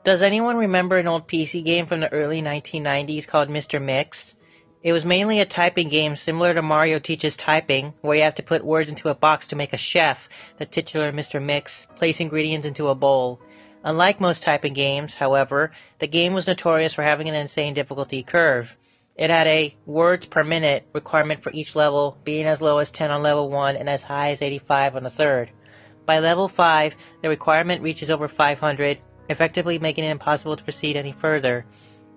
Does anyone remember an old PC game from the early 1990s called Mr.Mix? It was mainly a typing game similar to Mario Teaches Typing, where you have to put words into a box to make a chef, the titular Mr. Mix, place ingredients into a bowl. Unlike most typing games, however, the game was notorious for having an insane difficulty curve. It had a words per minute requirement for each level, being as low as 10 on level 1 and as high as 85 on the third. By level 5, the requirement reaches over 500, effectively making it impossible to proceed any further.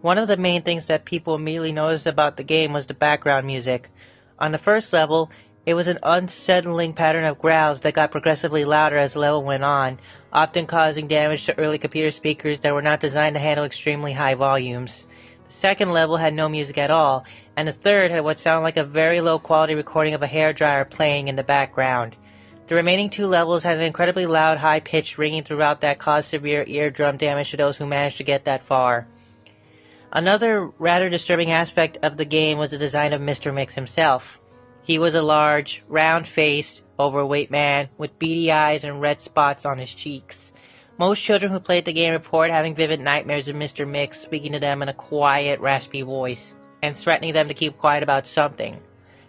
One of the main things that people immediately noticed about the game was the background music. On the first level, it was an unsettling pattern of growls that got progressively louder as the level went on, often causing damage to early computer speakers that were not designed to handle extremely high volumes. The second level had no music at all, and the third had what sounded like a very low quality recording of a hairdryer playing in the background. The remaining two levels had an incredibly loud, high-pitched ringing throughout that caused severe eardrum damage to those who managed to get that far. Another rather disturbing aspect of the game was the design of Mr. Mix himself. He was a large, round-faced, overweight man with beady eyes and red spots on his cheeks. Most children who played the game report having vivid nightmares of Mr. Mix speaking to them in a quiet, raspy voice, and threatening them to keep quiet about something.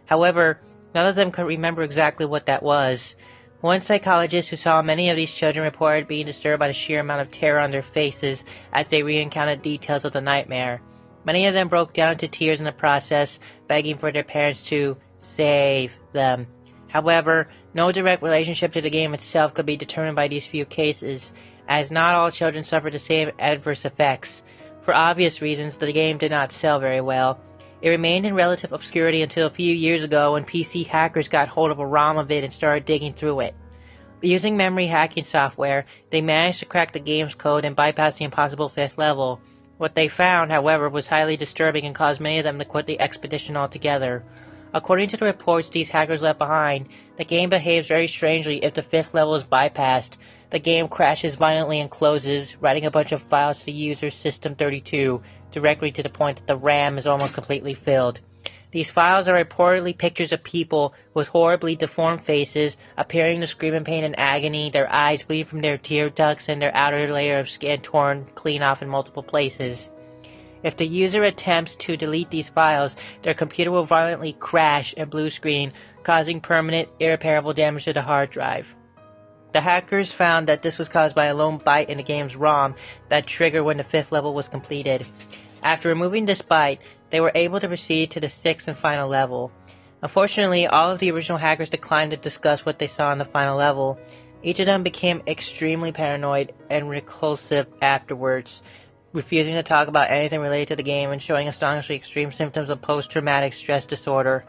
However, none of them could remember exactly what that was. One psychologist who saw many of these children reported being disturbed by the sheer amount of terror on their faces as they recounted details of the nightmare. Many of them broke down into tears in the process, begging for their parents to save them. However, no direct relationship to the game itself could be determined by these few cases, as not all children suffered the same adverse effects. For obvious reasons, the game did not sell very well. It remained in relative obscurity until a few years ago when PC hackers got hold of a ROM of it and started digging through it. Using memory hacking software, they managed to crack the game's code and bypass the impossible fifth level. What they found, however, was highly disturbing and caused many of them to quit the expedition altogether. According to the reports these hackers left behind, the game behaves very strangely if the fifth level is bypassed. The game crashes violently and closes, writing a bunch of files to the user's System32, directly to the point that the RAM is almost completely filled. These files are reportedly pictures of people with horribly deformed faces, appearing to scream in pain and agony, their eyes bleeding from their tear ducts, and their outer layer of skin torn clean off in multiple places. If the user attempts to delete these files, their computer will violently crash and blue screen, causing permanent, irreparable damage to the hard drive. The hackers found that this was caused by a lone byte in the game's ROM that triggered when the fifth level was completed. After removing this byte, they were able to proceed to the sixth and final level. Unfortunately, all of the original hackers declined to discuss what they saw in the final level. Each of them became extremely paranoid and reclusive afterwards, refusing to talk about anything related to the game and showing astonishingly extreme symptoms of post-traumatic stress disorder.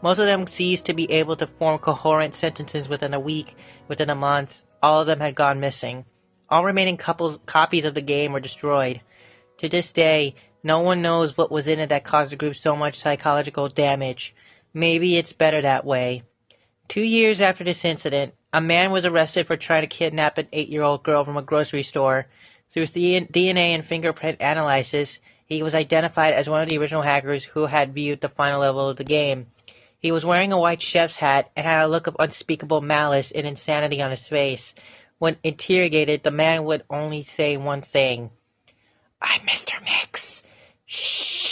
Most of them ceased to be able to form coherent sentences within a week, within a month. All of them had gone missing. All remaining copies of the game were destroyed. To this day, no one knows what was in it that caused the group so much psychological damage. Maybe it's better that way. 2 years after this incident, a man was arrested for trying to kidnap an 8-year-old girl from a grocery store. Through DNA and fingerprint analysis, he was identified as one of the original hackers who had viewed the final level of the game. He was wearing a white chef's hat and had a look of unspeakable malice and insanity on his face. When interrogated, the man would only say one thing: "I'm Mr. Mix. Shh."